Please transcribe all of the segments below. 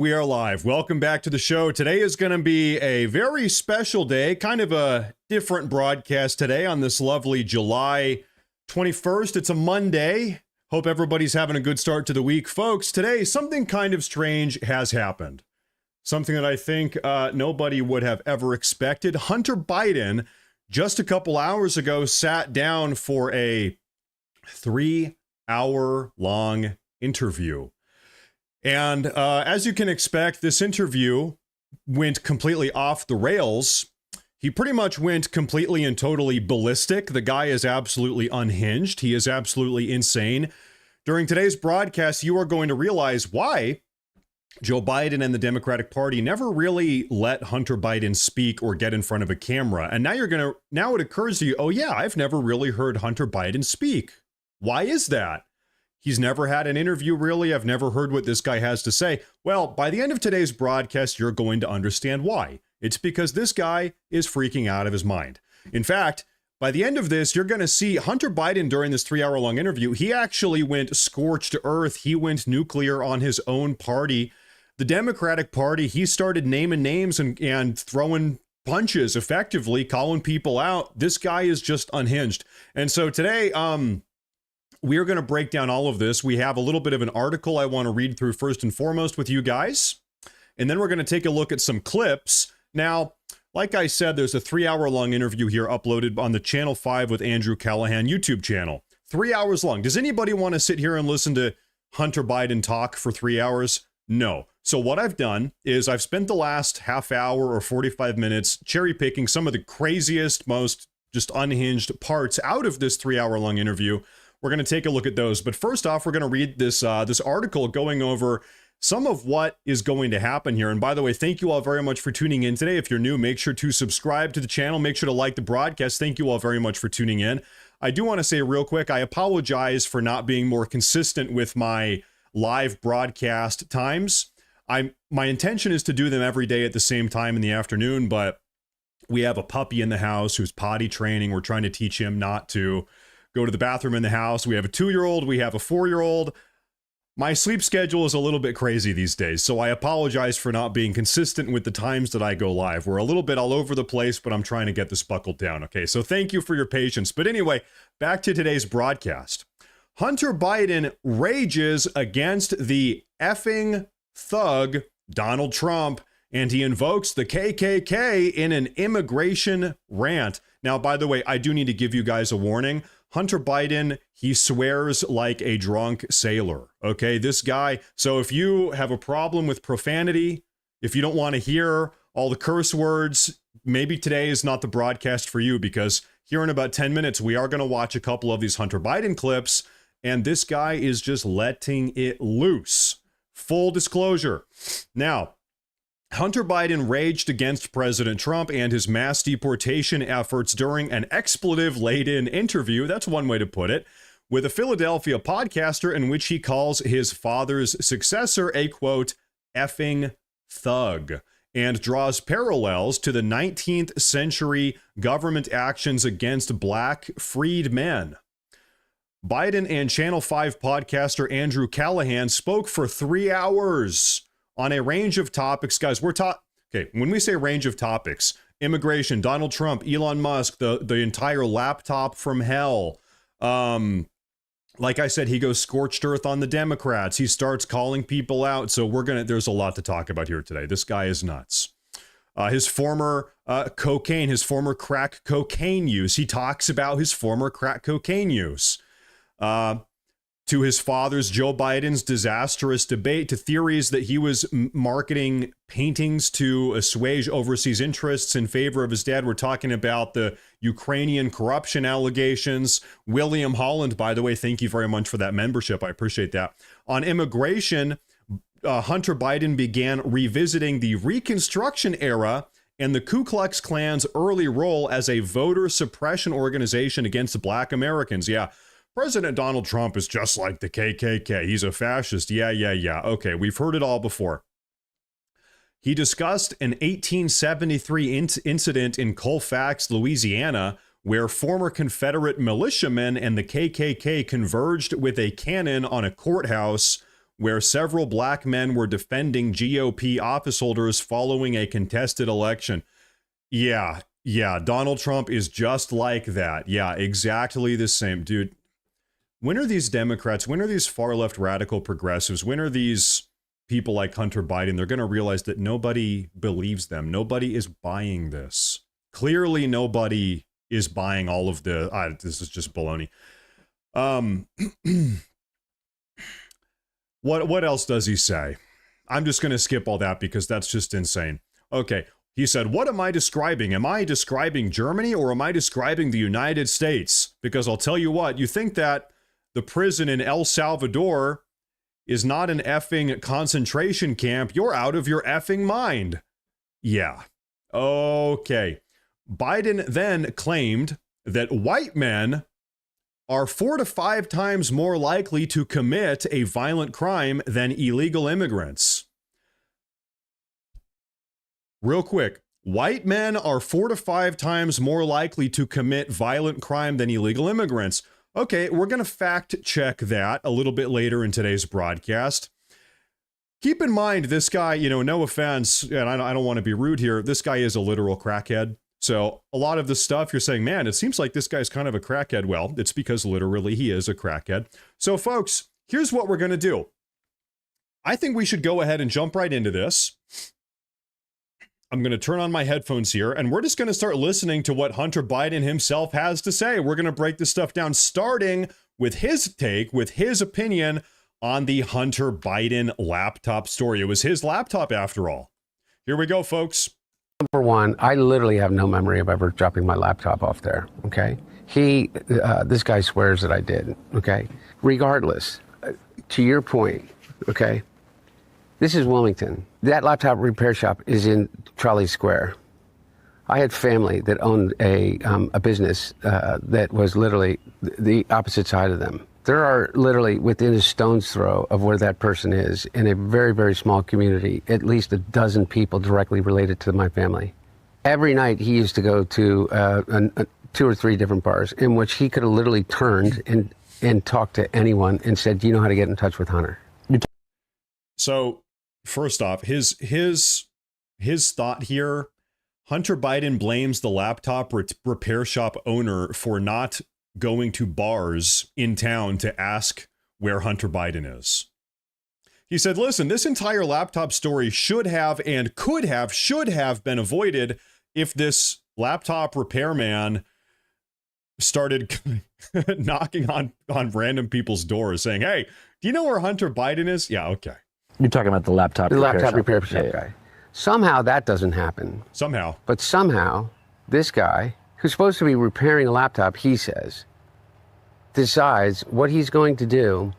We are live. Welcome back to the show. Today is going to be a very special day, kind of a different broadcast today on this lovely July 21st. It's a Monday. Hope everybody's having a good start to the week. Folks, today something kind of strange has happened. Something that I think nobody would have ever expected. Hunter Biden, just a couple hours ago, sat down for a 3-hour-long interview. And as you can expect, this interview went completely off the rails. He pretty much went completely and totally ballistic. The guy is absolutely unhinged. He is absolutely insane. During today's broadcast, you are going to realize why Joe Biden and the Democratic Party never really let Hunter Biden speak or get in front of a camera. And now now it occurs to you, oh yeah, I've never really heard Hunter Biden speak. Why is that? He's never had an interview, really. I've never heard what this guy has to say. Well, by the end of today's broadcast, you're going to understand why. It's because this guy is freaking out of his mind. In fact, by the end of this, you're going to see Hunter Biden during this 3-hour-long interview. He actually went scorched earth. He went nuclear on his own party. The Democratic Party, he started naming names and throwing punches, effectively calling people out. This guy is just unhinged. And so today, we're going to break down all of this. We have a little bit of an article I want to read through first and foremost with you guys. And then we're going to take a look at some clips. Now, like I said, there's a 3-hour-long interview here uploaded on the Channel 5 with Andrew Callahan YouTube channel. 3 hours long. Does anybody want to sit here and listen to Hunter Biden talk for 3 hours? No. So what I've done is I've spent the last half hour or 45 minutes cherry picking some of the craziest, most just unhinged parts out of this 3-hour-long interview. We're going to take a look at those. But first off, we're going to read this article going over some of what is going to happen here. And by the way, thank you all very much for tuning in today. If you're new, make sure to subscribe to the channel. Make sure to like the broadcast. Thank you all very much for tuning in. I do want to say real quick, I apologize for not being more consistent with my live broadcast times. My intention is to do them every day at the same time in the afternoon, but we have a puppy in the house who's potty training. We're trying to teach him not to go to the bathroom in the house. We have a 2-year-old. We have a 4-year-old. My sleep schedule is a little bit crazy these days, so I apologize for not being consistent with the times that I go live. We're a little bit all over the place, but I'm trying to get this buckled down, okay? So thank you for your patience. But anyway, back to today's broadcast. Hunter Biden rages against the effing thug Donald Trump, and he invokes the KKK in an immigration rant. Now, by the way, I do need to give you guys a warning. Hunter Biden, he swears like a drunk sailor, okay? This guy, so if you have a problem with profanity, if you don't want to hear all the curse words, maybe today is not the broadcast for you, because here in about 10 minutes, we are going to watch a couple of these Hunter Biden clips, and this guy is just letting it loose. Full disclosure. Now, Hunter Biden raged against President Trump and his mass deportation efforts during an expletive-laden interview, that's one way to put it, with a Philadelphia podcaster in which he calls his father's successor a, quote, effing thug, and draws parallels to the 19th century government actions against black freed men. Biden and Channel 5 podcaster Andrew Callahan spoke for 3 hours on a range of topics. Guys, okay, when we say range of topics, immigration, Donald Trump, Elon Musk, the entire laptop from hell. Like I said, he goes scorched earth on the Democrats. He starts calling people out. So there's a lot to talk about here today. This guy is nuts. His former his former crack cocaine use. He talks about his former crack cocaine use. To his father's, Joe Biden's disastrous debate, to theories that he was marketing paintings to assuage overseas interests in favor of his dad. We're talking about the Ukrainian corruption allegations. William Holland, by the way, thank you very much for that membership. I appreciate that. On immigration, Hunter Biden began revisiting the Reconstruction era and the Ku Klux Klan's early role as a voter suppression organization against Black Americans. Yeah. President Donald Trump is just like the KKK. He's a fascist. Yeah. Okay, we've heard it all before. He discussed an 1873 incident in Colfax, Louisiana, where former Confederate militiamen and the KKK converged with a cannon on a courthouse where several black men were defending GOP office holders following a contested election. Yeah, Donald Trump is just like that. Yeah, exactly the same. Dude, when are these Democrats, when are these far-left radical progressives, when are these people like Hunter Biden, they're going to realize that nobody believes them. Nobody is buying this. Clearly, nobody is buying all of the, this is just baloney. What else does he say? I'm just going to skip all that because that's just insane. Okay, he said, what am I describing? Am I describing Germany or am I describing the United States? Because I'll tell you what, you think that the prison in El Salvador is not an effing concentration camp, you're out of your effing mind. Yeah. Okay. Biden then claimed that white men are 4 to 5 times more likely to commit a violent crime than illegal immigrants. Real quick, white men are 4 to 5 times more likely to commit violent crime than illegal immigrants. Okay, we're going to fact check that a little bit later in today's broadcast. Keep in mind, this guy, no offense, and I don't want to be rude here, this guy is a literal crackhead. So a lot of the stuff you're saying, man, it seems like this guy's kind of a crackhead. Well, it's because literally he is a crackhead. So folks, here's what we're going to do. I think we should go ahead and jump right into this. I'm going to turn on my headphones here, and we're just going to start listening to what Hunter Biden himself has to say. We're going to break this stuff down, starting with his take, with his opinion on the Hunter Biden laptop story. It was his laptop after all. Here we go, folks. Number one, I literally have no memory of ever dropping my laptop off there, okay? This guy swears that I did, okay? Regardless, to your point, okay? This is Wilmington. That laptop repair shop is in Trolley Square. I had family that owned a business that was literally the opposite side of them. There are literally within a stone's throw of where that person is in a very, very small community, at least a dozen people directly related to my family. Every night he used to go to 2 or 3 different bars in which he could have literally turned and talked to anyone and said, do you know how to get in touch with Hunter? So first off, his thought here, Hunter Biden blames the laptop repair shop owner for not going to bars in town to ask where Hunter Biden is. He said, listen, this entire laptop story should have been avoided if this laptop repairman started knocking on random people's doors saying, hey, do you know where Hunter Biden is? Yeah, okay. You're talking about the laptop repair shop guy. Somehow that doesn't happen. But somehow this guy, who's supposed to be repairing a laptop, he says, decides what he's going to do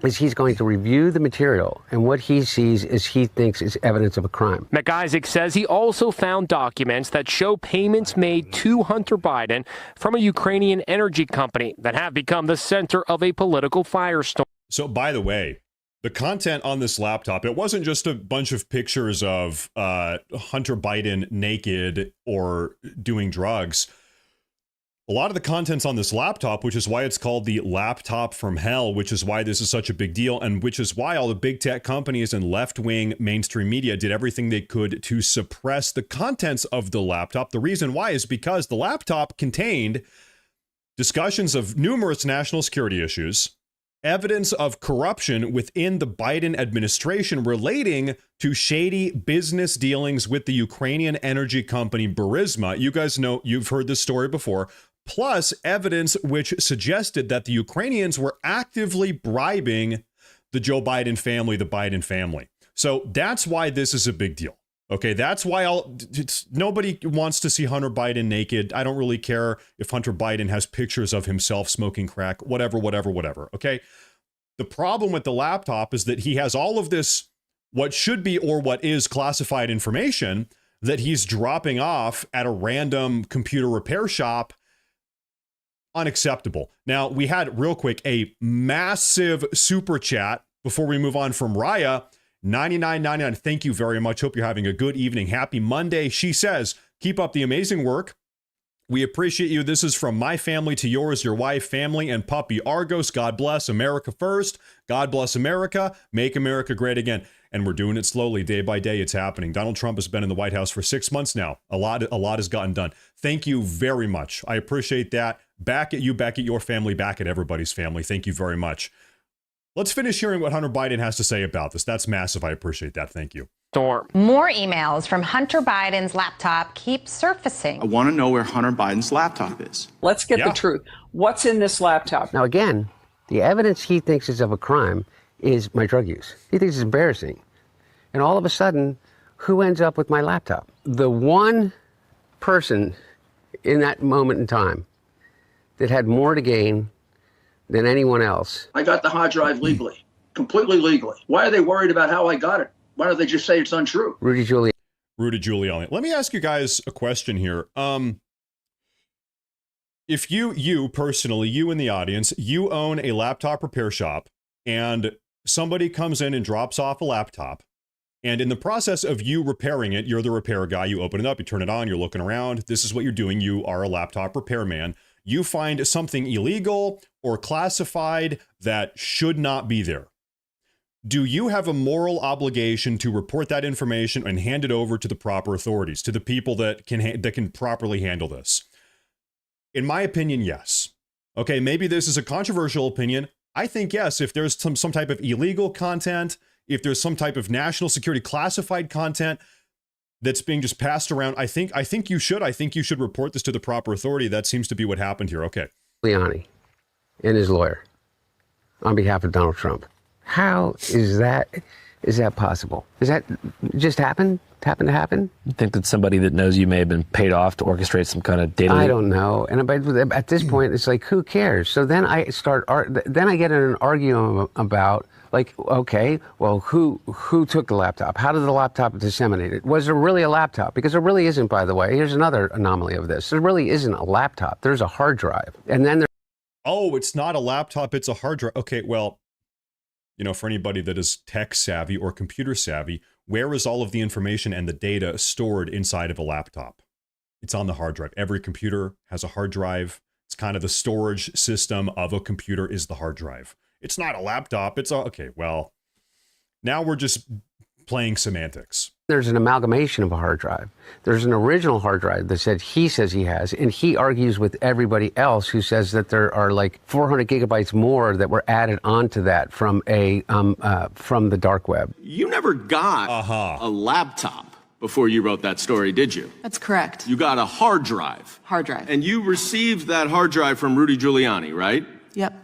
is he's going to review the material, and what he sees is he thinks is evidence of a crime. McIsaac says he also found documents that show payments made to Hunter Biden from a Ukrainian energy company that have become the center of a political firestorm. So, by the way, the content on this laptop, it wasn't just a bunch of pictures of Hunter Biden naked or doing drugs. A lot of the contents on this laptop, which is why it's called the laptop from hell, which is why this is such a big deal, and which is why all the big tech companies and left-wing mainstream media did everything they could to suppress the contents of the laptop. The reason why is because the laptop contained discussions of numerous national security issues, evidence of corruption within the Biden administration relating to shady business dealings with the Ukrainian energy company Burisma. You guys know, you've heard this story before. Plus evidence which suggested that the Ukrainians were actively bribing the Joe Biden family, the Biden family. So that's why this is a big deal. Okay, that's why nobody wants to see Hunter Biden naked. I don't really care if Hunter Biden has pictures of himself smoking crack, whatever. Okay, the problem with the laptop is that he has all of this, what should be or what is classified information that he's dropping off at a random computer repair shop. Unacceptable. Now, we had, real quick, a massive super chat before we move on from Raya. 99.99. Thank you very much. Hope you're having a good evening. Happy Monday. She says, keep up the amazing work. We appreciate you. This is from my family to yours, your wife, family, and puppy Argos. God bless America first. God bless America. Make America great again. And we're doing it slowly, day by day. It's happening. Donald Trump has been in the White House for 6 months now. A lot has gotten done. Thank you very much. I appreciate that. Back at you, back at your family, back at everybody's family. Thank you very much. Let's finish hearing what Hunter Biden has to say about this. That's massive. I appreciate that. Thank you. Storm. More emails from Hunter Biden's laptop keep surfacing. I want to know where Hunter Biden's laptop is. Let's get the truth. What's in this laptop? Now, again, the evidence he thinks is of a crime is my drug use. He thinks it's embarrassing. And all of a sudden, who ends up with my laptop? The one person in that moment in time that had more to gain than anyone else. I got the hard drive legally, completely legally. Why are they worried about how I got it? Why don't they just say it's untrue? Rudy Giuliani. Let me ask you guys a question here. If you personally, you in the audience, you own a laptop repair shop and somebody comes in and drops off a laptop, and in the process of you repairing it, you're the repair guy, you open it up, you turn it on, you're looking around, this is what you're doing, you are a laptop repairman. You find something illegal or classified that should not be there. Do you have a moral obligation to report that information and hand it over to the proper authorities, to the people that can properly handle this? In my opinion, yes. Okay, maybe this is a controversial opinion. I think yes, if there's some type of illegal content, if there's some type of national security classified content that's being just passed around, I think you should. I think you should report this to the proper authority. That seems to be what happened here. Okay. Giuliani and his lawyer on behalf of Donald Trump. How is that possible? Is that just happen to happen? You think that somebody that knows you may have been paid off to orchestrate some kind of data leak? I don't know. And at this point, it's like, who cares? So then I get in an argument about, like, okay, well, who took the laptop? How did the laptop disseminate it? Was there really a laptop? Because there really isn't, by the way. Here's another anomaly of this. There really isn't a laptop. There's a hard drive. And then oh, it's not a laptop, it's a hard drive. Okay, well, you know, for anybody that is tech savvy or computer savvy, where is all of the information and the data stored inside of a laptop? It's on the hard drive. Every computer has a hard drive. It's kind of the storage system of a computer is the hard drive. It's not a laptop. Okay, well, now we're just playing semantics. There's an amalgamation of a hard drive. There's an original hard drive that he says he has, and he argues with everybody else who says that there are like 400 gigabytes more that were added onto that from the dark web. You never got a laptop before you wrote that story, did you? That's correct. You got a hard drive. Hard drive. And you received that hard drive from Rudy Giuliani, right? Yep.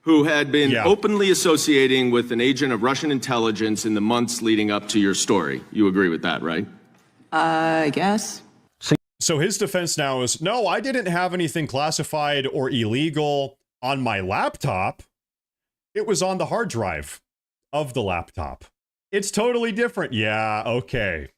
Who had been openly associating with an agent of Russian intelligence in the months leading up to your story. You agree with that, right? I guess. So his defense now is, no, I didn't have anything classified or illegal on my laptop. It was on the hard drive of the laptop. It's totally different. Yeah, okay.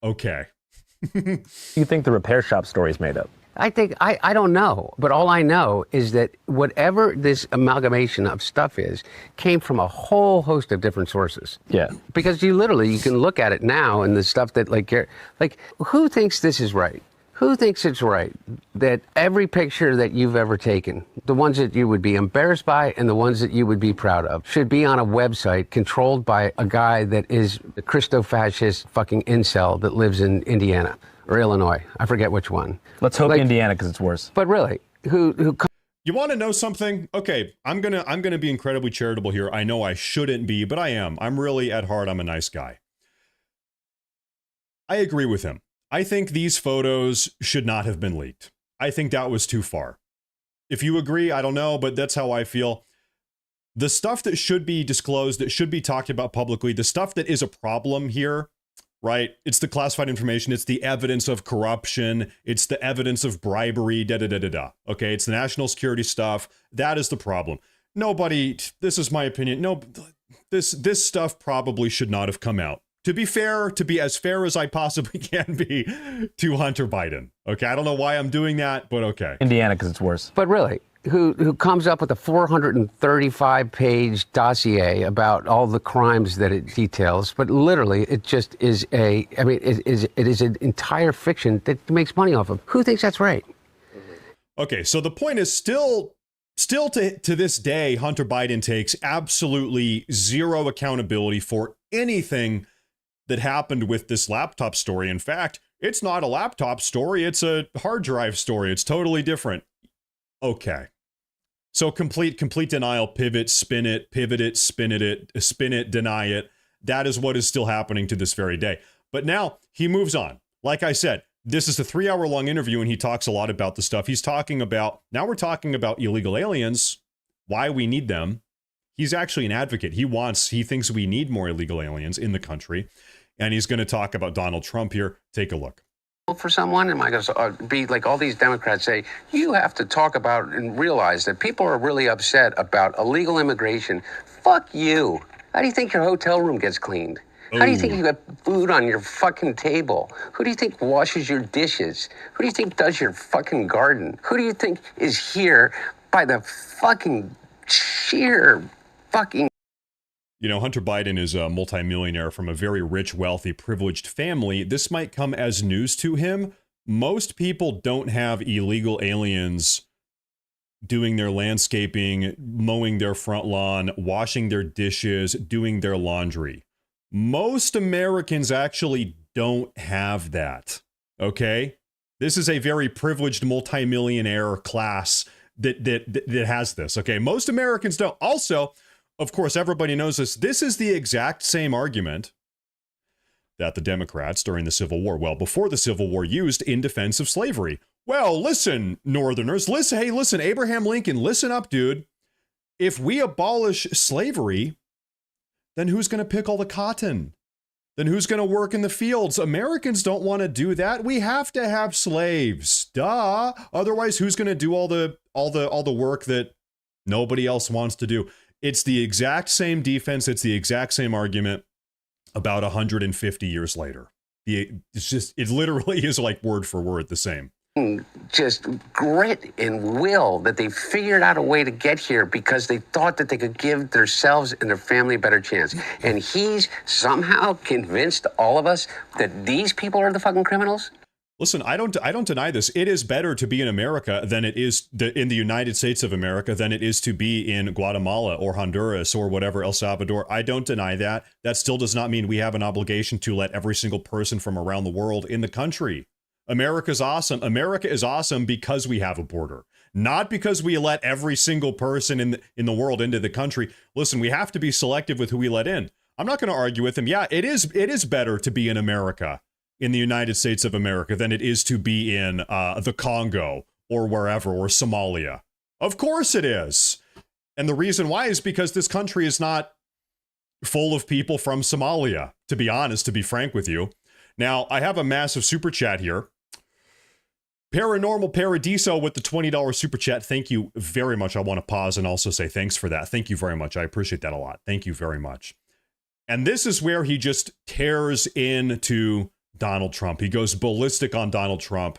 You think the repair shop story is made up? I think, I don't know, but all I know is that whatever this amalgamation of stuff is came from a whole host of different sources. Yeah. Because you can look at it now and the stuff that like who thinks this is right? Who thinks it's right that every picture that you've ever taken, the ones that you would be embarrassed by and the ones that you would be proud of, should be on a website controlled by a guy that is a Christo-fascist fucking incel that lives in Indiana? Or Illinois. I forget which one. Let's hope Indiana, because it's worse. But really, who you want to know something? Okay, I'm gonna be incredibly charitable here. I know I shouldn't be, but I am. I'm really at heart, I'm a nice guy. I agree with him. I think these photos should not have been leaked. I think that was too far. If you agree, I don't know, but that's how I feel. The stuff that should be disclosed, that should be talked about publicly, the stuff that is a problem here, right? It's the classified information. It's the evidence of corruption. It's the evidence of bribery, Okay, it's the national security stuff. That is the problem. Nobody, this is my opinion. No, this stuff probably should not have come out. To be fair, to be as fair as I possibly can be to Hunter Biden. Okay, I don't know why I'm doing that, but okay. Indiana, because it's worse. But really, who comes up with a 435-page dossier about all the crimes that it details, but literally it just is it is an entire fiction that makes money off of. Who thinks that's right? Okay, so the point is still to this day, Hunter Biden takes absolutely zero accountability for anything that happened with this laptop story. In fact, it's not a laptop story, it's a hard drive story. It's totally different. Okay. So complete denial, pivot, spin it, spin it, deny it. That is what is still happening to this very day. But now he moves on. Like I said, this is a 3-hour-long interview, and he talks a lot about the stuff he's talking about. Now we're talking about illegal aliens, why we need them. He's actually an advocate. He thinks we need more illegal aliens in the country. And he's going to talk about Donald Trump here. Take a look. For someone, am I going to be like all these Democrats say, you have to talk about and realize that people are really upset about illegal immigration. Fuck you. How do you think your hotel room gets cleaned? How do you think you got food on your fucking table? Who do you think washes your dishes? Who do you think does your fucking garden? Who do you think is here by the fucking sheer fucking... You know, Hunter Biden is a multimillionaire from a very rich, wealthy, privileged family. This might come as news to him. Most people don't have illegal aliens doing their landscaping, mowing their front lawn, washing their dishes, doing their laundry. Most Americans actually don't have that, okay? This is a very privileged multimillionaire class that has this, okay? Most Americans don't. Also, of course, everybody knows this. This is the exact same argument that the Democrats during the Civil War, well, before the Civil War, used in defense of slavery. Well, listen, Northerners, listen, hey, listen, Abraham Lincoln, listen up, dude. If we abolish slavery, then who's going to pick all the cotton? Then who's going to work in the fields? Americans don't want to do that. We have to have slaves. Duh. Otherwise, who's going to do all the work that nobody else wants to do? It's the exact same defense. It's the exact same argument about 150 years later. It literally is like word for word the same. Just grit and will that they figured out a way to get here because they thought that they could give themselves and their family a better chance. And he's somehow convinced all of us that these people are the fucking criminals. Listen, I don't deny this. It is better to be in America than it is in the United States of America than it is to be in Guatemala or Honduras or whatever, El Salvador. I don't deny that. That still does not mean we have an obligation to let every single person from around the world in the country. America's awesome. America is awesome because we have a border, not because we let every single person in the world into the country. Listen, we have to be selective with who we let in. I'm not going to argue with him. Yeah, it is better to be in America, in the United States of America, than it is to be in the Congo or wherever, or Somalia. Of course it is. And the reason why is because this country is not full of people from Somalia, to be honest, to be frank with you. Now, I have a massive super chat here. Paranormal Paradiso with the $20 super chat. Thank you very much. I want to pause and also say thanks for that. Thank you very much. I appreciate that a lot. Thank you very much. And this is where he just tears into Donald Trump. He goes ballistic on Donald Trump.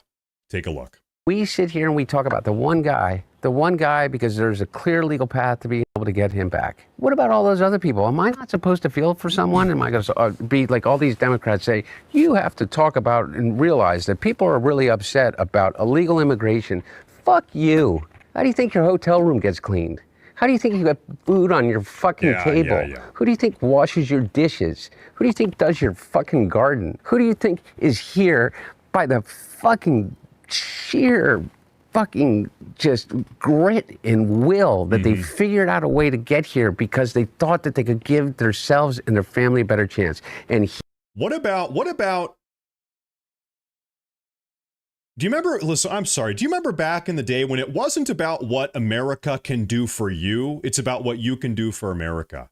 Take a look. We sit here and we talk about the one guy because there's a clear legal path to be able to get him back. What about all those other people? Am I not supposed to feel for someone? Am I going to be like all these Democrats say, you have to talk about and realize that people are really upset about illegal immigration. Fuck you. How do you think your hotel room gets cleaned? How do you think you got food on your fucking table? Who do you think washes your dishes? Who do you think does your fucking garden? Who do you think is here by the fucking sheer fucking just grit and will that they figured out a way to get here because they thought that they could give themselves and their family a better chance? And what about do you remember, listen, I'm sorry, do you remember back in the day when it wasn't about what America can do for you, it's about what you can do for America?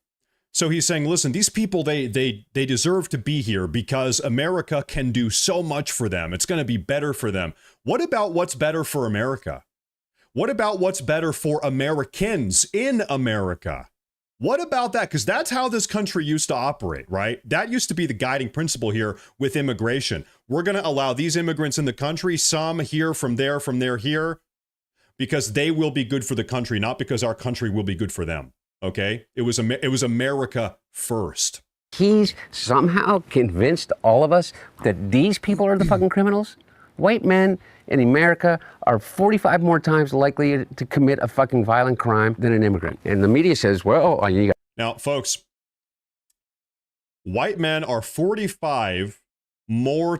So he's saying, listen, these people, they deserve to be here because America can do so much for them. It's going to be better for them. What about what's better for America? What about what's better for Americans in America? What about that? Because that's how this country used to operate, right? That used to be the guiding principle here with immigration. We're going to allow these immigrants in the country, some here, from there, here, because they will be good for the country, not because our country will be good for them. Okay? It was America first. He's somehow convinced all of us that these people are the fucking criminals. White men in America are 45 more times likely to commit a fucking violent crime than an immigrant. And the media says, well, you got. Now, folks, white men are 45 more,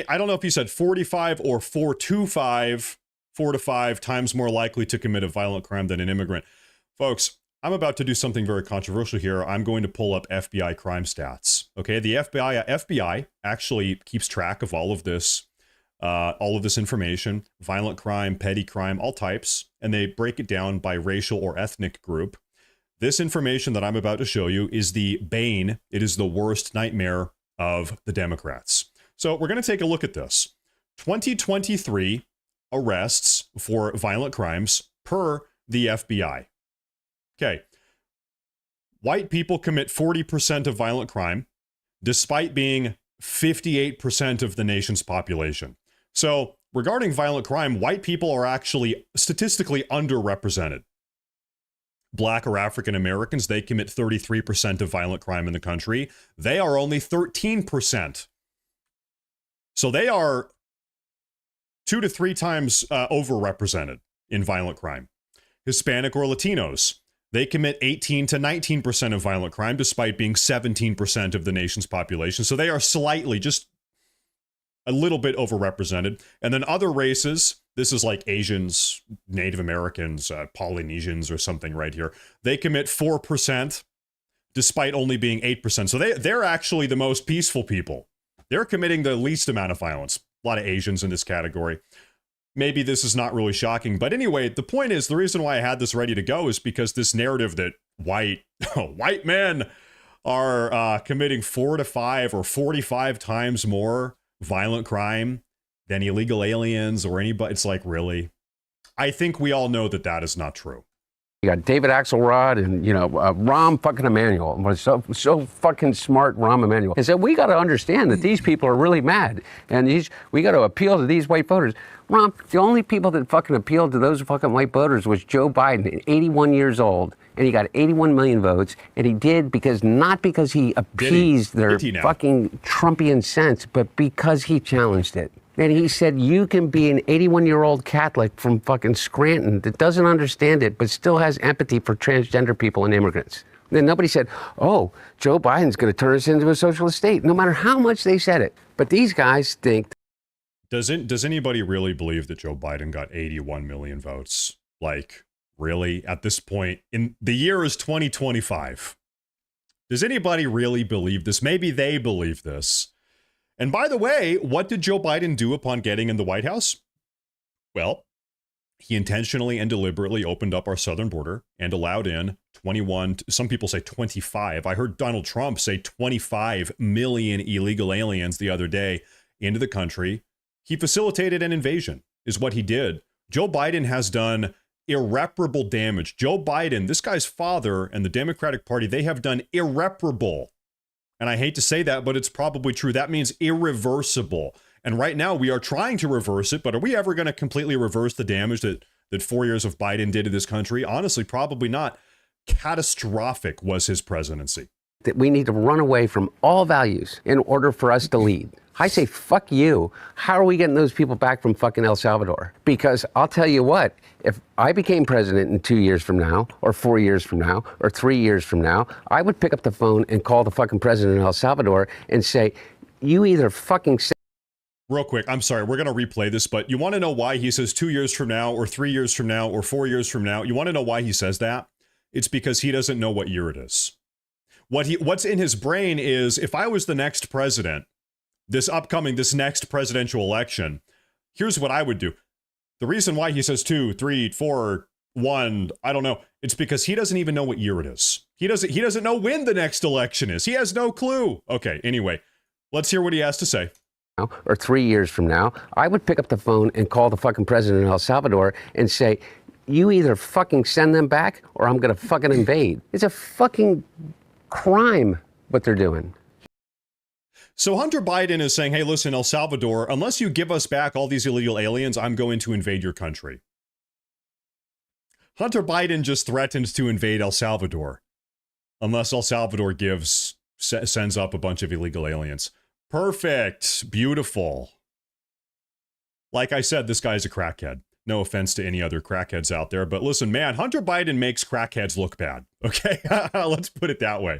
I don't know if he said 45 or 4 to 5 times more likely to commit a violent crime than an immigrant. Folks, I'm about to do something very controversial here. I'm going to pull up FBI crime stats. Okay, the FBI actually keeps track of all of this information, violent crime, petty crime, all types, and they break it down by racial or ethnic group. This information that I'm about to show you is the bane. It is the worst nightmare of the Democrats. So we're going to take a look at this. 2023 arrests for violent crimes per the FBI. Okay. White people commit 40% of violent crime, despite being 58% of the nation's population. So regarding violent crime, white people are actually statistically underrepresented. Black or African Americans, they commit 33% of violent crime in the country. They are only 13%. So they are 2 to 3 times overrepresented in violent crime. Hispanic or Latinos, they commit 18 to 19% of violent crime, despite being 17% of the nation's population. So they are slightly, just a little bit overrepresented. And then other races, this is like Asians, Native Americans, Polynesians or something right here. They commit 4%, despite only being 8%. So they're actually the most peaceful people. They're committing the least amount of violence. A lot of Asians in this category. Maybe this is not really shocking. But anyway, the point is, the reason why I had this ready to go is because this narrative that white men are committing 4 to 5 or 45 times more violent crime than illegal aliens or anybody. It's like, really? I think we all know that that is not true. You got David Axelrod and, Rahm fucking Emanuel. Was so fucking smart, Rahm Emanuel. And said, we got to understand that these people are really mad. And we got to appeal to these white voters. Rahm, the only people that fucking appealed to those fucking white voters was Joe Biden, 81 years old. And he got 81 million votes. And he did not because he appeased their fucking Trumpian sense, but because he challenged it. And he said, you can be an 81-year-old Catholic from fucking Scranton that doesn't understand it, but still has empathy for transgender people and immigrants. Then nobody said, oh, Joe Biden's going to turn us into a socialist state, no matter how much they said it. But these guys think. Does anybody really believe that Joe Biden got 81 million votes? Like, really? At this point, in the year is 2025. Does anybody really believe this? Maybe they believe this. And by the way, what did Joe Biden do upon getting in the White House? Well, he intentionally and deliberately opened up our southern border and allowed in 21, some people say 25. I heard Donald Trump say 25 million illegal aliens the other day into the country. He facilitated an invasion, is what he did. Joe Biden has done irreparable damage. Joe Biden, this guy's father and the Democratic Party, they have done irreparable. And I hate to say that, but it's probably true. That means irreversible. And right now we are trying to reverse it, but are we ever going to completely reverse the damage that 4 years of Biden did to this country? Honestly, probably not. Catastrophic was his presidency. That we need to run away from all values in order for us to lead. I say, fuck you. How are we getting those people back from fucking El Salvador? Because I'll tell you what, if I became president in 2 years from now, or 4 years from now, or 3 years from now, I would pick up the phone and call the fucking president of El Salvador and say, you either fucking say. Real quick, I'm sorry, we're going to replay this, but you want to know why he says 2 years from now, or 3 years from now, or 4 years from now? You want to know why he says that? It's because he doesn't know what year it is. What's in his brain is, if I was the next president, this next presidential election, here's what I would do. The reason why he says 2, 3, 4, 1, I don't know. It's because he doesn't even know what year it is. He doesn't know when the next election is. He has no clue. Okay, anyway, let's hear what he has to say. Or 3 years from now, I would pick up the phone and call the fucking president of El Salvador and say, you either fucking send them back or I'm going to fucking invade. It's a fucking crime what they're doing. So Hunter Biden is saying, hey, listen, El Salvador, unless you give us back all these illegal aliens, I'm going to invade your country. Hunter Biden just threatened to invade El Salvador unless El Salvador sends up a bunch of illegal aliens. Perfect. Beautiful. Like I said, this guy's a crackhead. No offense to any other crackheads out there, but listen, man, Hunter Biden makes crackheads look bad. Okay, let's put it that way.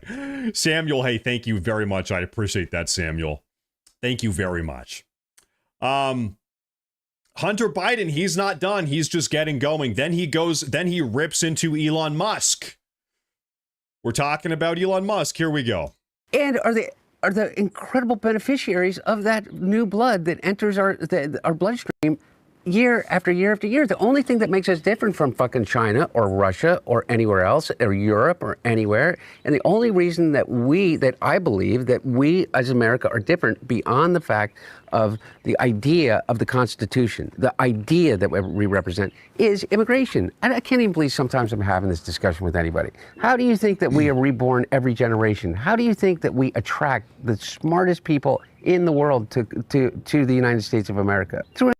Samuel, hey, thank you very much. I appreciate that, Samuel. Thank you very much. Hunter Biden, he's not done. He's just getting going. Then he rips into Elon Musk. We're talking about Elon Musk. Here we go. And are the incredible beneficiaries of that new blood that enters our bloodstream year after year after year. The only thing that makes us different from fucking China or Russia or anywhere else or Europe or anywhere, and the only reason that I believe that we as America are different beyond the fact of the idea of the Constitution, the idea that we represent, is immigration. And I can't even believe sometimes I'm having this discussion with anybody. How do you think that we are reborn every generation? How do you think that we attract the smartest people in the world to the United States of America? Through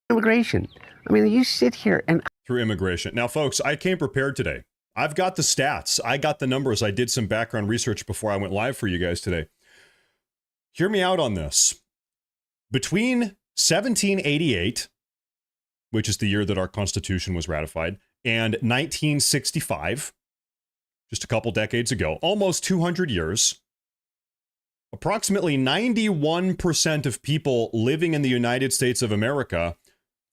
immigration. I mean, you sit here and... Through immigration. Now, folks, I came prepared today. I've got the stats. I got the numbers. I did some background research before I went live for you guys today. Hear me out on this. Between 1788, which is the year that our Constitution was ratified, and 1965, just a couple decades ago, almost 200 years, approximately 91% of people living in the United States of America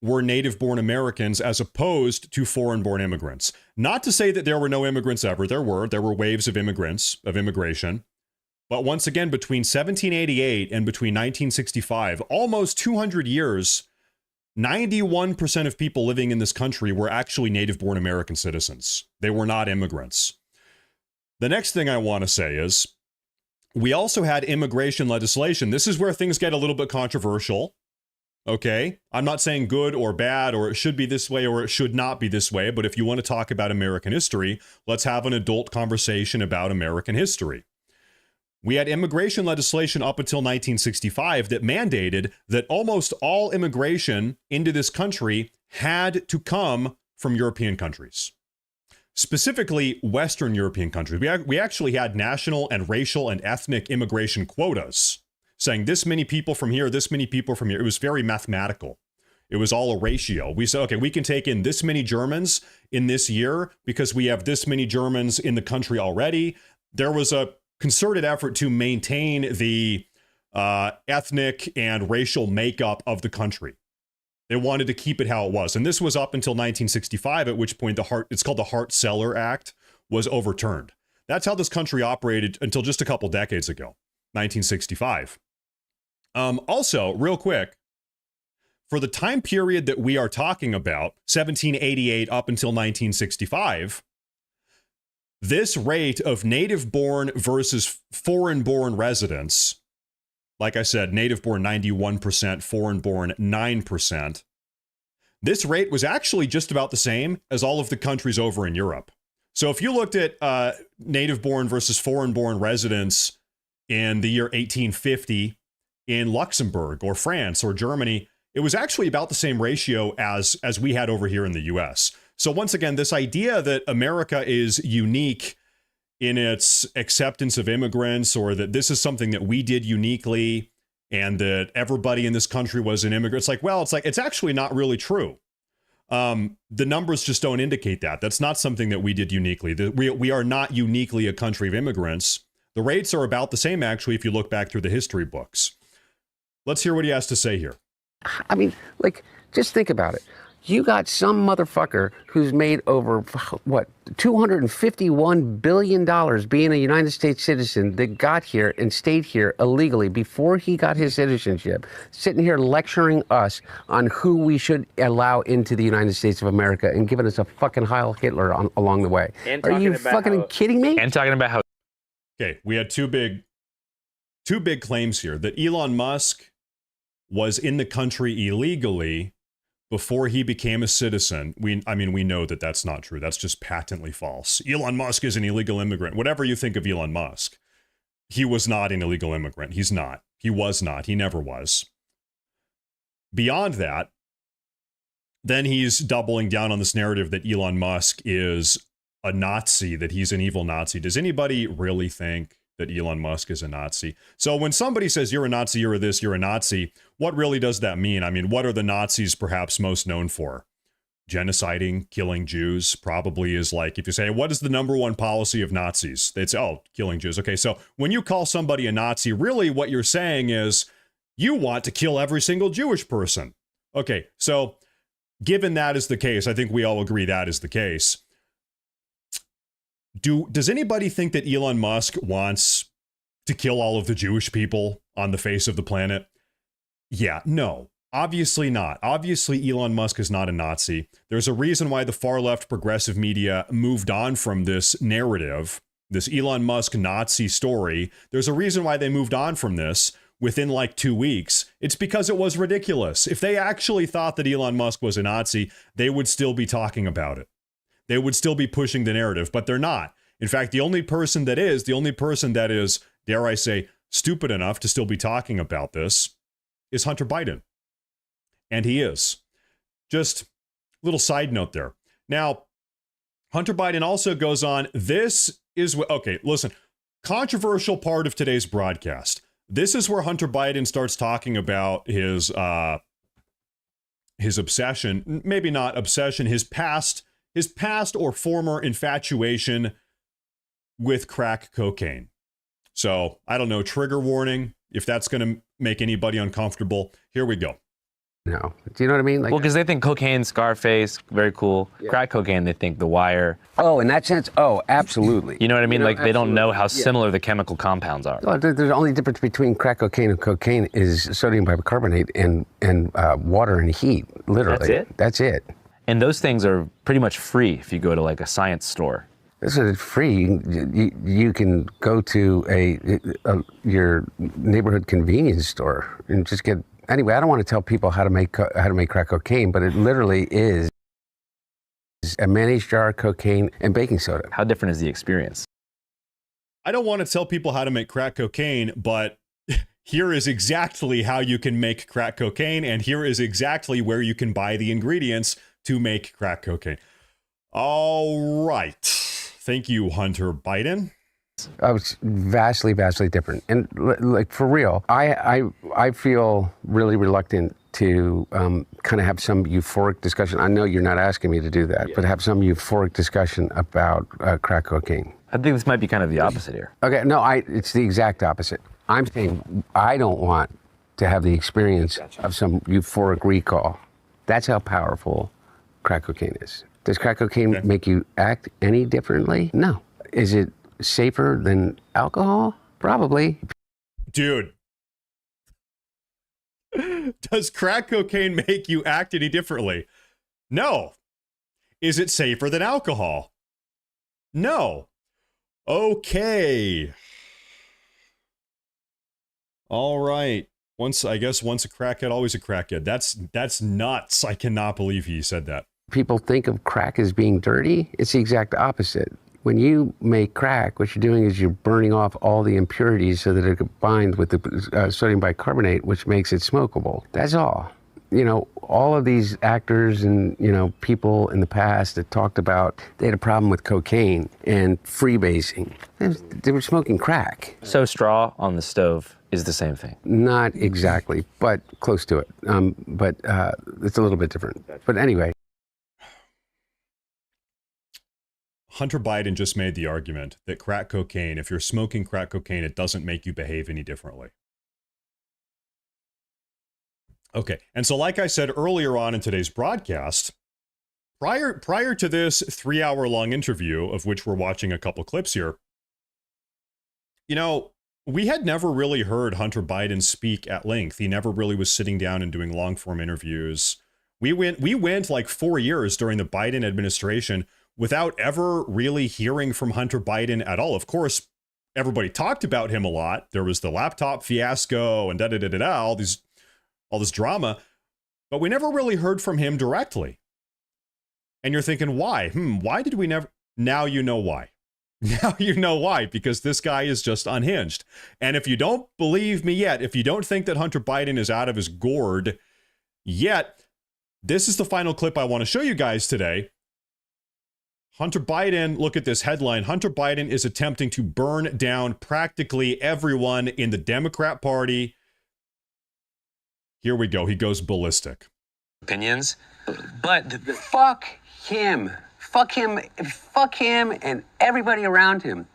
were native-born Americans as opposed to foreign-born immigrants. Not to say that there were no immigrants ever. There were waves of immigration. But once again, between 1788 and between 1965, almost 200 years, 91% of people living in this country were actually native-born American citizens. They were not immigrants. The next thing I want to say is, we also had immigration legislation. This is where things get a little bit controversial. Okay, I'm not saying good or bad, or it should be this way, or it should not be this way. But if you want to talk about American history, let's have an adult conversation about American history. We had immigration legislation up until 1965 that mandated that almost all immigration into this country had to come from European countries. Specifically, Western European countries. We actually had national and racial and ethnic immigration quotas, saying this many people from here, this many people from here. It was very mathematical. It was all a ratio. We said, okay, we can take in this many Germans in this year because we have this many Germans in the country already. There was a concerted effort to maintain the ethnic and racial makeup of the country. They wanted to keep it how it was. And this was up until 1965, at which point it's called the Hart-Celler Act, was overturned. That's how this country operated until just a couple decades ago, 1965. Also, real quick, for the time period that we are talking about, 1788 up until 1965, this rate of native-born versus foreign-born residents, like I said, native-born 91%, foreign-born 9%, this rate was actually just about the same as all of the countries over in Europe. So if you looked at native-born versus foreign-born residents in the year 1850, in Luxembourg or France or Germany, it was actually about the same ratio as we had over here in the US. So once again, this idea that America is unique in its acceptance of immigrants, or that this is something that we did uniquely and that everybody in this country was an immigrant, it's actually not really true. The numbers just don't indicate that. That's not something that we did uniquely. We are not uniquely a country of immigrants. The rates are about the same, actually, if you look back through the history books. Let's hear what he has to say here. I mean, just think about it. You got some motherfucker who's made over, $251 billion being a United States citizen that got here and stayed here illegally before he got his citizenship, sitting here lecturing us on who we should allow into the United States of America and giving us a fucking Heil Hitler along the way. Are you fucking kidding me? And talking about how... Okay, we had two big claims here, that Elon Musk was in the country illegally before he became a citizen. We know that that's not true. That's just patently false. Elon Musk is an illegal immigrant. Whatever you think of Elon Musk, he was not an illegal immigrant. He's not. He was not. He never was. Beyond that, then he's doubling down on this narrative that Elon Musk is a Nazi, that he's an evil Nazi. Does anybody really think that Elon Musk is a Nazi. So when somebody says you're a Nazi, you're a this, you're a Nazi, what really does that mean? I mean, what are the Nazis perhaps most known for? Genociding, killing Jews probably is like, if you say, what is the number one policy of Nazis? They'd say, oh, killing Jews. Okay, so when you call somebody a Nazi, really what you're saying is you want to kill every single Jewish person. Okay, so given that is the case, I think we all agree that is the case. Does anybody think that Elon Musk wants to kill all of the Jewish people on the face of the planet? Yeah, no, obviously not. Obviously, Elon Musk is not a Nazi. There's a reason why the far left progressive media moved on from this narrative, this Elon Musk Nazi story. There's a reason why they moved on from this within like 2 weeks. It's because it was ridiculous. If they actually thought that Elon Musk was a Nazi, they would still be talking about it. They would still be pushing the narrative, but they're not. In fact, the only person that is, dare I say, stupid enough to still be talking about this is Hunter Biden. And he is. Just a little side note there. Now, Hunter Biden also goes on, okay, listen, controversial part of today's broadcast. This is where Hunter Biden starts talking about his obsession, maybe not obsession, his past or former infatuation with crack cocaine. So, I don't know, trigger warning, if that's going to make anybody uncomfortable. Here we go. No. Do you know what I mean? Well, because they think cocaine, Scarface, very cool. Yeah. Crack cocaine, they think The Wire. Oh, in that sense? Oh, absolutely. You know what I mean? They don't know how similar the chemical compounds are. Well, the only difference between crack cocaine and cocaine is sodium bicarbonate and water and heat, literally. That's it? That's it. And those things are pretty much free if you go to like a science store. This is free. You can go to your neighborhood convenience store and just get. Anyway, I don't want to tell people how to make crack cocaine, but it literally is a mayonnaise jar of cocaine and baking soda. How different is the experience? I don't want to tell people how to make crack cocaine, but here is exactly how you can make crack cocaine, and here is exactly where you can buy the ingredients to make crack cocaine. All right. Thank you, Hunter Biden. It's vastly, vastly different. And like for real, I feel really reluctant to kind of have some euphoric discussion. I know you're not asking me to do that, but have some euphoric discussion about crack cocaine. I think this might be kind of the opposite here. Okay, no, it's the exact opposite. I'm saying I don't want to have the experience of some euphoric recall. That's how powerful crack cocaine is. Does crack cocaine make you act any differently? No. Is it safer than alcohol? Probably. Dude. Does crack cocaine make you act any differently? No. Is it safer than alcohol? No. Okay. All right. Once a crackhead, always a crackhead. That's nuts. I cannot believe he said that. People think of crack as being dirty. It's the exact opposite. When you make crack, what you're doing is you're burning off all the impurities so that it combines with the sodium bicarbonate, which makes it smokable. That's all. You know, all of these actors and, people in the past that talked about they had a problem with cocaine and freebasing. They were smoking crack. So straw on the stove is the same thing? Not exactly, but close to it. But it's a little bit different. But anyway. Hunter Biden just made the argument that crack cocaine, if you're smoking crack cocaine, it doesn't make you behave any differently. Okay, and so like I said earlier on in today's broadcast, prior to this 3-hour-long interview, of which we're watching a couple clips here, we had never really heard Hunter Biden speak at length. He never really was sitting down and doing long-form interviews. We went like 4 years during the Biden administration without ever really hearing from Hunter Biden at all. Of course, everybody talked about him a lot. There was the laptop fiasco and all this drama, but we never really heard from him directly. And you're thinking, why? Why did we never? Now you know why. Now you know why, because this guy is just unhinged. And if you don't believe me yet, if you don't think that Hunter Biden is out of his gourd yet, this is the final clip I want to show you guys today. Hunter Biden, look at this headline. Hunter Biden is attempting to burn down practically everyone in the Democrat Party. Here we go. He goes ballistic. Opinions, but fuck him. Fuck him and everybody around him.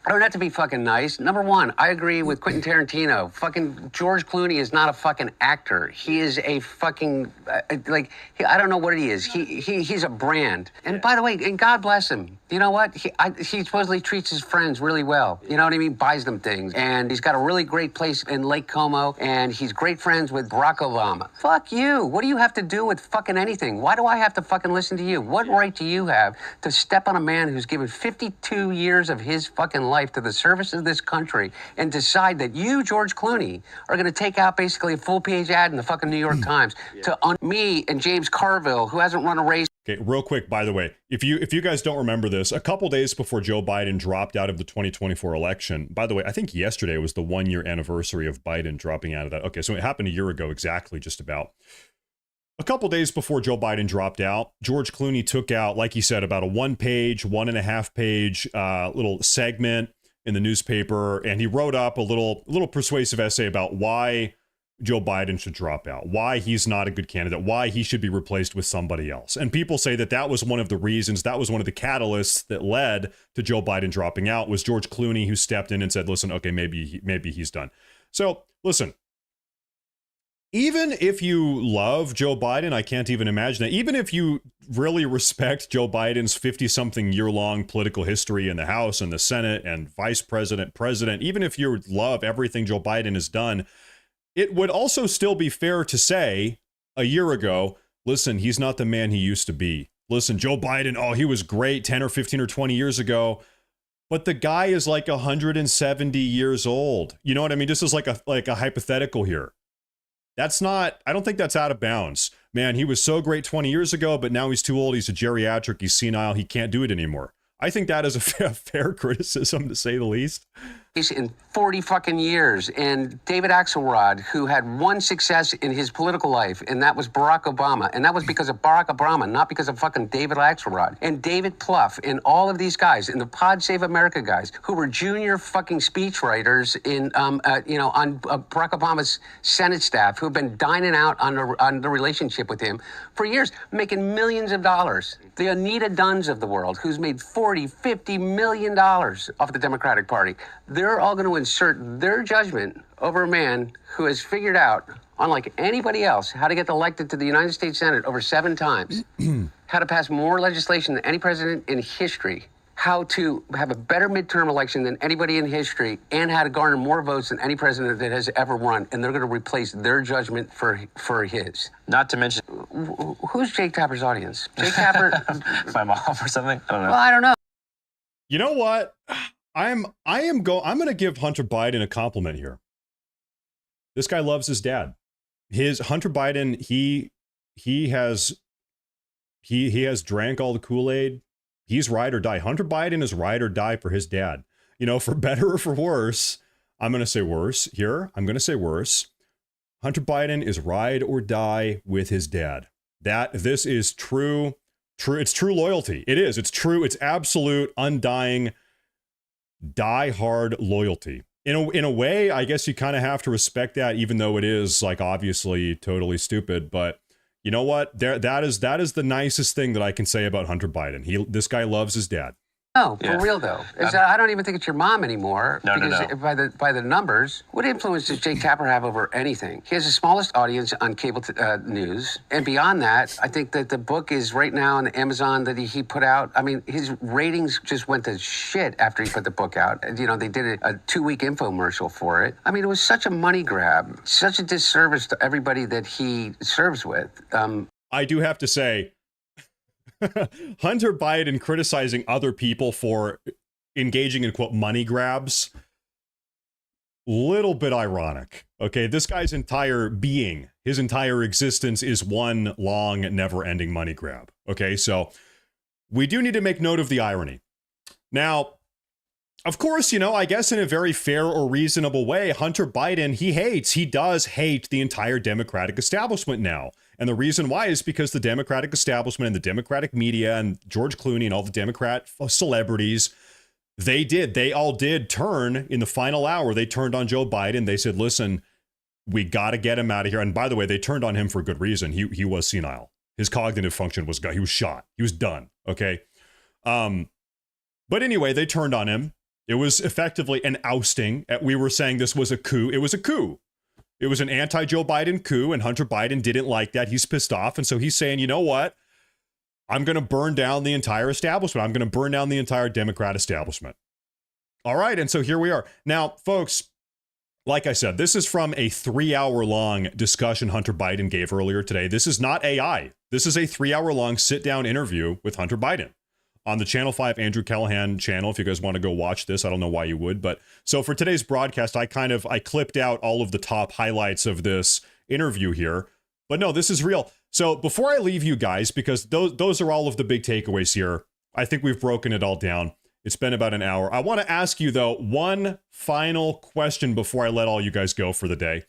I don't have to be fucking nice. Number one, I agree with Quentin Tarantino. Fucking George Clooney is not a fucking actor. He is a fucking, I don't know what he is. He's a brand. And by the way, and God bless him. You know what? He supposedly treats his friends really well. You know what I mean? Buys them things. And he's got a really great place in Lake Como. And he's great friends with Barack Obama. Fuck you. What do you have to do with fucking anything? Why do I have to fucking listen to you? What right do you have to step on a man who's given 52 years of his fucking life to the service of this country and decide that you, George Clooney, are going to take out basically a full-page ad in the fucking New York Times to me and James Carville, who hasn't run a race. Okay, real quick, by the way, if you guys don't remember this, a couple days before Joe Biden dropped out of the 2024 election, by the way, I think yesterday was the 1-year anniversary of Biden dropping out of that. Okay, so it happened a year ago exactly, just about. A couple days before Joe Biden dropped out, George Clooney took out, like he said, about a 1.5-page little segment in the newspaper, and he wrote up a little persuasive essay about why Joe Biden should drop out, why he's not a good candidate, why he should be replaced with somebody else. And people say that was one of the reasons, that was one of the catalysts that led to Joe Biden dropping out, was George Clooney, who stepped in and said, listen, okay, maybe he's done. So listen, even if you love Joe Biden, I can't even imagine that. Even if you really respect Joe Biden's 50-something year-long political history in the House and the Senate and vice president, even if you love everything Joe Biden has done, it would also still be fair to say a year ago, listen, he's not the man he used to be. Listen, Joe Biden, he was great 10 or 15 or 20 years ago, but the guy is like 170 years old. You know what I mean? This is like a hypothetical here. That's not, I don't think that's out of bounds. Man, he was so great 20 years ago, but now he's too old. He's a geriatric. He's senile. He can't do it anymore. I think that is a fair criticism, to say the least. In 40 fucking years. And David Axelrod, who had one success in his political life, and that was Barack Obama. And that was because of Barack Obama, not because of fucking David Axelrod. And David Plouffe, and all of these guys, and the Pod Save America guys, who were junior fucking speechwriters on Barack Obama's Senate staff, who have been dining out on the relationship with him for years, making millions of dollars. The Anita Dunns of the world, who's made $40-50 million off the Democratic Party. They're all going to insert their judgment over a man who has figured out, unlike anybody else, how to get elected to the United States Senate over 7 times, how to pass more legislation than any president in history, how to have a better midterm election than anybody in history, and how to garner more votes than any president that has ever run. And they're going to replace their judgment for his. Not to mention, who's Jake Tapper's audience? Jake Tapper, my mom or something. I don't know. Well, I don't know. You know what? I'm going to give Hunter Biden a compliment here. This guy loves his dad. Hunter Biden, he has drank all the Kool-Aid. He's ride or die. Hunter Biden is ride or die for his dad. You know, for better or for worse. I'm going to say worse here. I'm going to say worse. Hunter Biden is ride or die with his dad. This is true. It's true loyalty. It is. It's true. It's absolute, undying, die-hard loyalty. In a way, I guess you kind of have to respect that, even though it is, like, obviously totally stupid. But you know what? That is the nicest thing that I can say about Hunter Biden. This guy loves his dad. No, for real though. I don't even think it's your mom anymore. No. By the numbers, what influence does Jake Tapper have over anything? He has the smallest audience on cable news, and beyond that, I think that the book is right now on Amazon that he put out. I mean, his ratings just went to shit after he put the book out. You know, they did a 2-week infomercial for it. I mean, it was such a money grab, such a disservice to everybody that he serves with. I do have to say, Hunter Biden criticizing other people for engaging in, quote, money grabs, little bit ironic. Okay, this guy's entire being, his entire existence is one long, never-ending money grab. Okay, so we do need to make note of the irony. Now, of course, I guess in a very fair or reasonable way, Hunter Biden, he does hate the entire Democratic establishment now. And the reason why is because the Democratic establishment and the Democratic media and George Clooney and all the Democrat celebrities, they all did turn in the final hour. They turned on Joe Biden. They said, listen, we got to get him out of here. And by the way, they turned on him for good reason. He was senile. His cognitive function was gone. He was shot. He was done. Okay. But anyway, they turned on him. It was effectively an ousting. We were saying this was a coup. It was a coup. It was an anti-Joe Biden coup, and Hunter Biden didn't like that. He's pissed off. And so he's saying, you know what? I'm going to burn down the entire establishment. I'm going to burn down the entire Democrat establishment. All right. And so here we are. Now, folks, like I said, this is from a 3-hour-long discussion Hunter Biden gave earlier today. This is not AI. This is a 3-hour-long sit-down interview with Hunter Biden on the Channel 5 Andrew Callahan channel. If you guys want to go watch this, I don't know why you would. But so for today's broadcast, I clipped out all of the top highlights of this interview here. But no, this is real. So before I leave you guys, because those are all of the big takeaways here, I think we've broken it all down. It's been about an hour. I want to ask you, though, one final question before I let all you guys go for the day.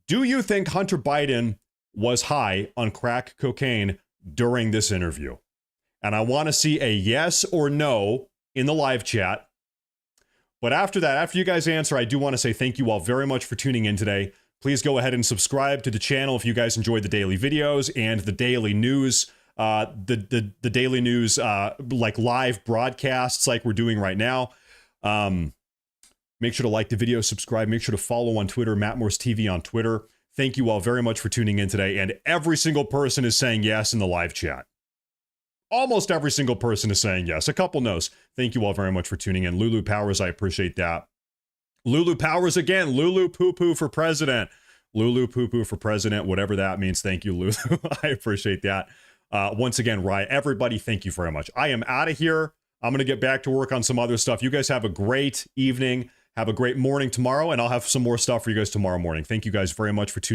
Do you think Hunter Biden was high on crack cocaine during this interview? And I want to see a yes or no in the live chat. But after that, after you guys answer, I do want to say thank you all very much for tuning in today. Please go ahead and subscribe to the channel if you guys enjoyed the daily videos and the daily news. The daily news, like live broadcasts like we're doing right now. Make sure to like the video, subscribe, make sure to follow on Twitter, Matt Morse TV on Twitter. Thank you all very much for tuning in today. And every single person is saying yes in the live chat. Almost every single person is saying yes. A couple no's. Thank you all very much for tuning in. Lulu Powers, I appreciate that. Lulu Powers again. Lulu Poo Poo for president. Lulu Poo Poo for president, whatever that means. Thank you, Lulu. I appreciate that. Once again, Rye, everybody, thank you very much. I am out of here. I'm going to get back to work on some other stuff. You guys have a great evening. Have a great morning tomorrow, and I'll have some more stuff for you guys tomorrow morning. Thank you guys very much for tuning in.